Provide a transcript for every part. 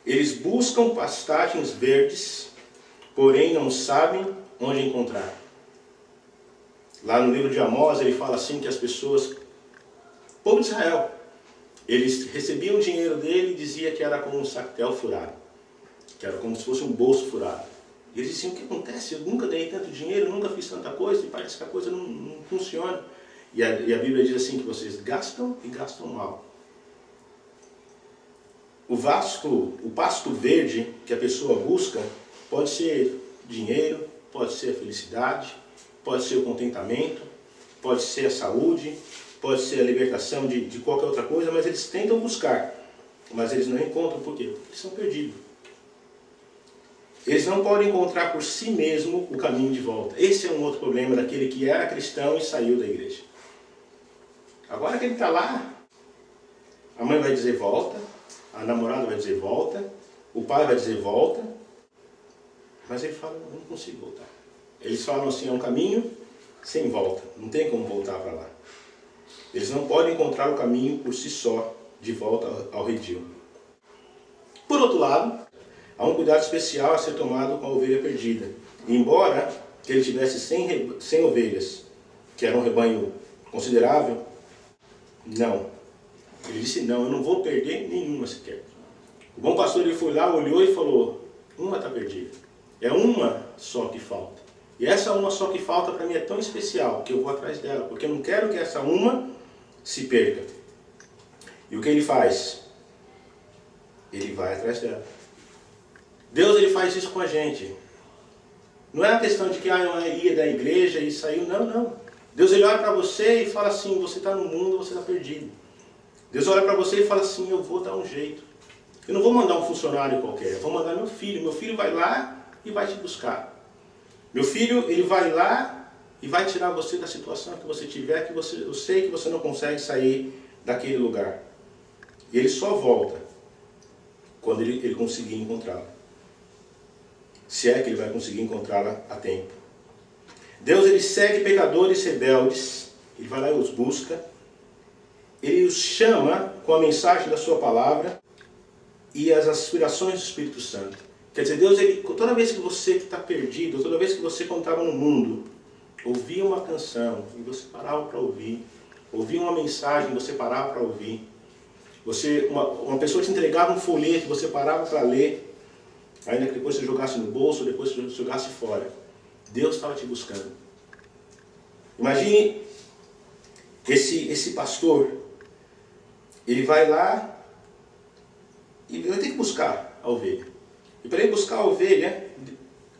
Eles buscam pastagens verdes, porém não sabem onde encontrar. Lá no livro de Amós ele fala assim que as pessoas, o povo de Israel, eles recebiam o dinheiro dele e dizia que era como um sactel furado, que era como se fosse um bolso furado. E eles diziam: o que acontece? Eu nunca ganhei tanto dinheiro, nunca fiz tanta coisa, e parece que a coisa não funciona. E a Bíblia diz assim, que vocês gastam e gastam mal. O pasto verde que a pessoa busca pode ser dinheiro, pode ser a felicidade, pode ser o contentamento, pode ser a saúde, pode ser a libertação de qualquer outra coisa, mas eles tentam buscar, mas eles não encontram. Por quê? Porque eles são perdidos. Eles não podem encontrar por si mesmo o caminho de volta. Esse é um outro problema daquele que era cristão e saiu da igreja. Agora que ele está lá, a mãe vai dizer volta, a namorada vai dizer volta, o pai vai dizer volta, mas ele fala: não consigo voltar. Eles falam assim: é um caminho sem volta, não tem como voltar para lá. Eles não podem encontrar o caminho por si só, de volta ao redil. Por outro lado, há um cuidado especial a ser tomado com a ovelha perdida. Embora ele tivesse 100 ovelhas, que era um rebanho considerável, não. Ele disse: não, eu não vou perder nenhuma sequer. O bom pastor ele foi lá, olhou e falou: uma está perdida. É uma só que falta. E essa uma só que falta para mim é tão especial que eu vou atrás dela, porque eu não quero que essa uma se perca. E o que ele faz? Ele vai atrás dela. Deus ele faz isso com a gente. Não é uma questão de que eu ia da igreja e saiu. Não, não. Deus ele olha para você e fala assim: você está no mundo, você está perdido. Deus olha para você e fala assim: eu vou dar um jeito. Eu não vou mandar um funcionário qualquer, eu vou mandar meu filho. Meu filho vai lá e vai te buscar. Meu filho, ele vai lá e vai tirar você da situação que você tiver, que eu sei que você não consegue sair daquele lugar. E ele só volta quando ele conseguir encontrá-la. Se é que ele vai conseguir encontrá-la a tempo. Deus ele segue pecadores rebeldes, ele vai lá e os busca, ele os chama com a mensagem da sua palavra e as aspirações do Espírito Santo. Quer dizer, Deus, ele, toda vez que você está perdido, toda vez que você, quando estava no mundo, ouvia uma canção e você parava para ouvir, ouvia uma mensagem e você parava para ouvir, uma pessoa te entregava um folheto e você parava para ler, ainda que depois você jogasse no bolso, depois você jogasse fora, Deus estava te buscando. Imagine esse pastor, ele vai lá e vai ter que buscar a ovelha. E para ele buscar a ovelha,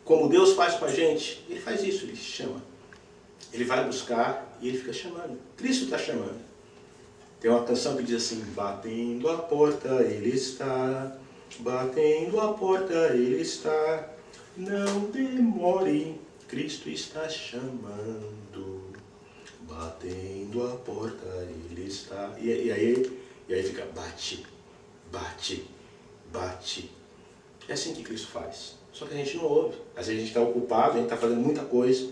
como Deus faz com a gente, ele faz isso, ele chama. Ele vai buscar e ele fica chamando. Cristo está chamando. Tem uma canção que diz assim: batendo a porta ele está, batendo a porta ele está, não demore, Cristo está chamando, batendo a porta ele está. E aí fica bate, bate, bate. É assim que Cristo faz. Só que a gente não ouve. Às vezes a gente está ocupado, a gente está fazendo muita coisa.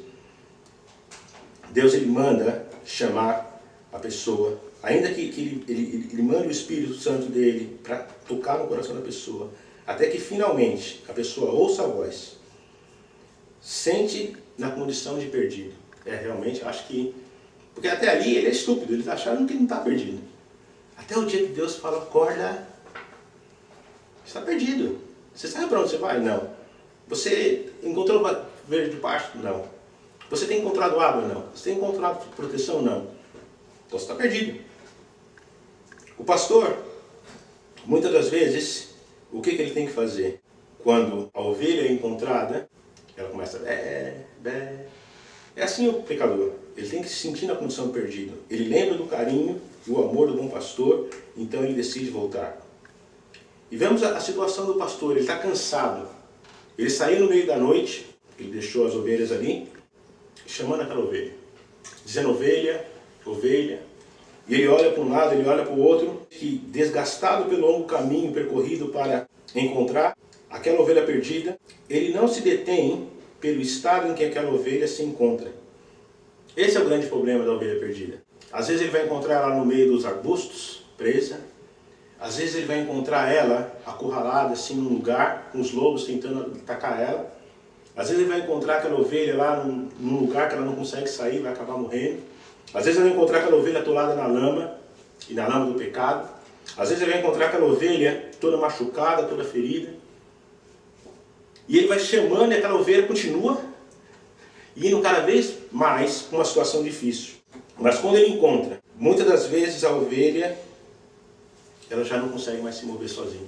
Deus ele manda chamar a pessoa. Ainda que ele mande o Espírito Santo dele para tocar no coração da pessoa. Até que finalmente a pessoa ouça a voz. Sente na condição de perdido. Realmente, acho que... Porque até ali ele é estúpido. Ele está achando que ele não está perdido. Até o dia que Deus fala: acorda. Você está perdido. Você sabe para onde você vai? Não. Você encontrou verde de pasto? Não. Você tem encontrado água? Não. Você tem encontrado proteção? Não. Então você está perdido. O pastor, muitas das vezes, o que ele tem que fazer? Quando a ovelha é encontrada, ela começa a bé. É assim o pecador. Ele tem que se sentir na condição de perdido. Ele lembra do carinho e o amor do bom pastor, então ele decide voltar. E vemos a situação do pastor. Ele está cansado. Ele saiu no meio da noite, ele deixou as ovelhas ali, chamando aquela ovelha, dizendo: ovelha, ovelha. E ele olha para um lado, ele olha para o outro, que desgastado pelo longo caminho percorrido para encontrar aquela ovelha perdida, ele não se detém pelo estado em que aquela ovelha se encontra. Esse é o grande problema da ovelha perdida. Às vezes ele vai encontrar ela no meio dos arbustos, presa. Às vezes ele vai encontrar ela acurralada assim num lugar, com os lobos tentando atacar ela. Às vezes ele vai encontrar aquela ovelha lá num lugar que ela não consegue sair, vai acabar morrendo. Às vezes ele vai encontrar aquela ovelha atolada na lama, e na lama do pecado. Às vezes ele vai encontrar aquela ovelha toda machucada, toda ferida. E ele vai chamando e aquela ovelha continua indo cada vez mais para uma situação difícil. Mas quando ele encontra, muitas das vezes a ovelha, ela já não consegue mais se mover sozinha.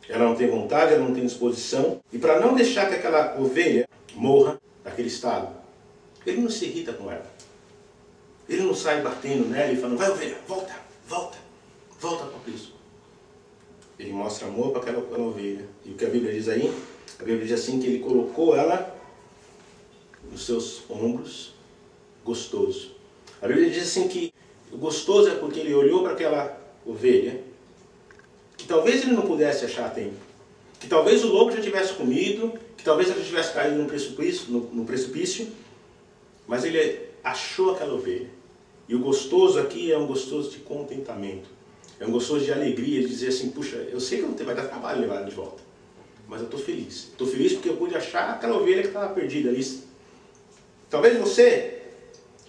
Ela não tem vontade, ela não tem disposição. E para não deixar que aquela ovelha morra naquele estado, ele não se irrita com ela. Ele não sai batendo nela e falando, vai ovelha, volta, volta, volta para o aprisco. Ele mostra amor para aquela ovelha. E o que a Bíblia diz aí? A Bíblia diz assim que ele colocou ela nos seus ombros, gostoso. A Bíblia diz assim que o gostoso é porque ele olhou para aquela ovelha, que talvez ele não pudesse achar a tempo, que talvez o lobo já tivesse comido, que talvez ela tivesse caído no precipício, mas ele achou aquela ovelha. E o gostoso aqui é um gostoso de contentamento, é um gostoso de alegria, de dizer assim, puxa, eu sei que vai dar trabalho levar ela de volta, mas eu estou feliz. Estou feliz porque eu pude achar aquela ovelha que estava perdida ali. Talvez você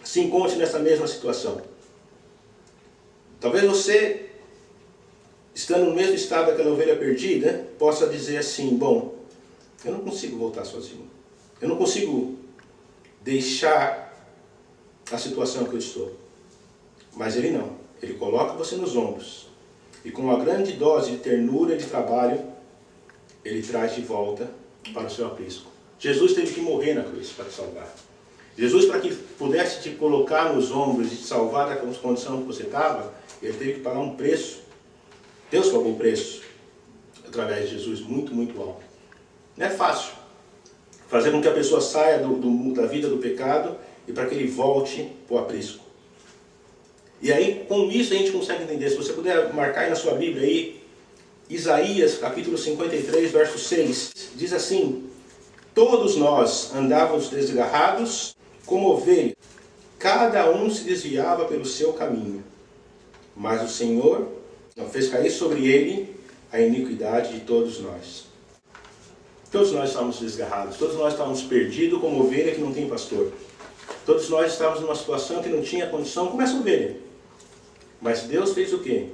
se encontre nessa mesma situação. Talvez você, estando no mesmo estado daquela ovelha perdida, possa dizer assim, bom, eu não consigo voltar sozinho. Eu não consigo deixar a situação que eu estou. Mas ele não. Ele coloca você nos ombros. E com uma grande dose de ternura e de trabalho, ele traz de volta para o seu aprisco. Jesus teve que morrer na cruz para te salvar. Jesus, para que pudesse te colocar nos ombros e te salvar da condição que você estava, ele teve que pagar um preço. Deus pagou um preço através de Jesus muito, muito alto. Não é fácil fazer com que a pessoa saia da vida do pecado e para que ele volte para o aprisco. E aí, com isso, a gente consegue entender. Se você puder marcar aí na sua Bíblia, aí, Isaías, capítulo 53, verso 6, diz assim, todos nós andávamos desgarrados como ovelhas, cada um se desviava pelo seu caminho, mas o Senhor não fez cair sobre ele a iniquidade de todos nós. Todos nós estávamos desgarrados, todos nós estávamos perdidos como ovelha que não tem pastor. Todos nós estávamos numa situação que não tinha condição como essa ovelha. Mas Deus fez o quê?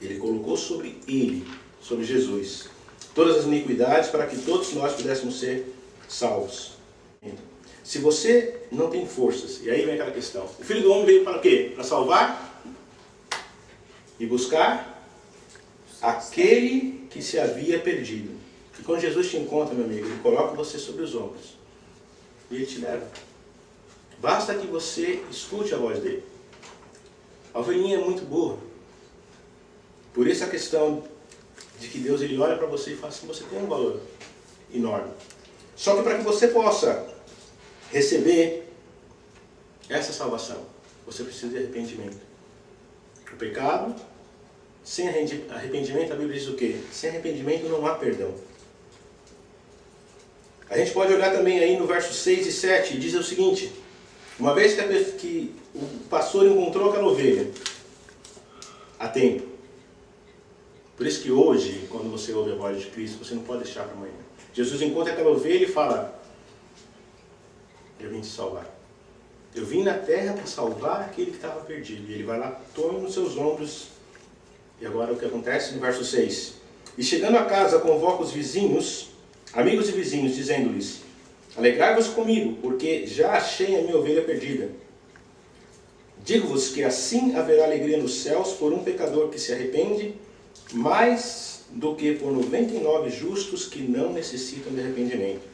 Ele colocou sobre ele, sobre Jesus, todas as iniquidades para que todos nós pudéssemos ser salvos. Se você não tem forças, e aí vem aquela questão, o Filho do Homem veio para quê? Para salvar e buscar aquele que se havia perdido. E quando Jesus te encontra, meu amigo, ele coloca você sobre os ombros e ele te leva. Basta que você escute a voz dele. A ovelhinha é muito burra. Por isso a questão de que Deus ele olha para você e fala assim, você tem um valor enorme. Só que para que você possa receber essa salvação, você precisa de arrependimento. O pecado, sem arrependimento, a Bíblia diz o quê? Sem arrependimento não há perdão. A gente pode olhar também aí no verso 6 e 7, e diz o seguinte, uma vez que o pastor encontrou aquela ovelha a tempo. Por isso que hoje, quando você ouve a voz de Cristo, você não pode deixar para amanhã. Jesus encontra aquela ovelha e fala, eu vim te salvar. Eu vim na terra para salvar aquele que estava perdido. E ele vai lá, toma nos seus ombros. E agora o que acontece no verso 6. E chegando a casa, convoca os vizinhos, amigos e vizinhos, dizendo-lhes, alegrai-vos comigo, porque já achei a minha ovelha perdida. Digo-vos que assim haverá alegria nos céus por um pecador que se arrepende, mais do que por 99 justos que não necessitam de arrependimento.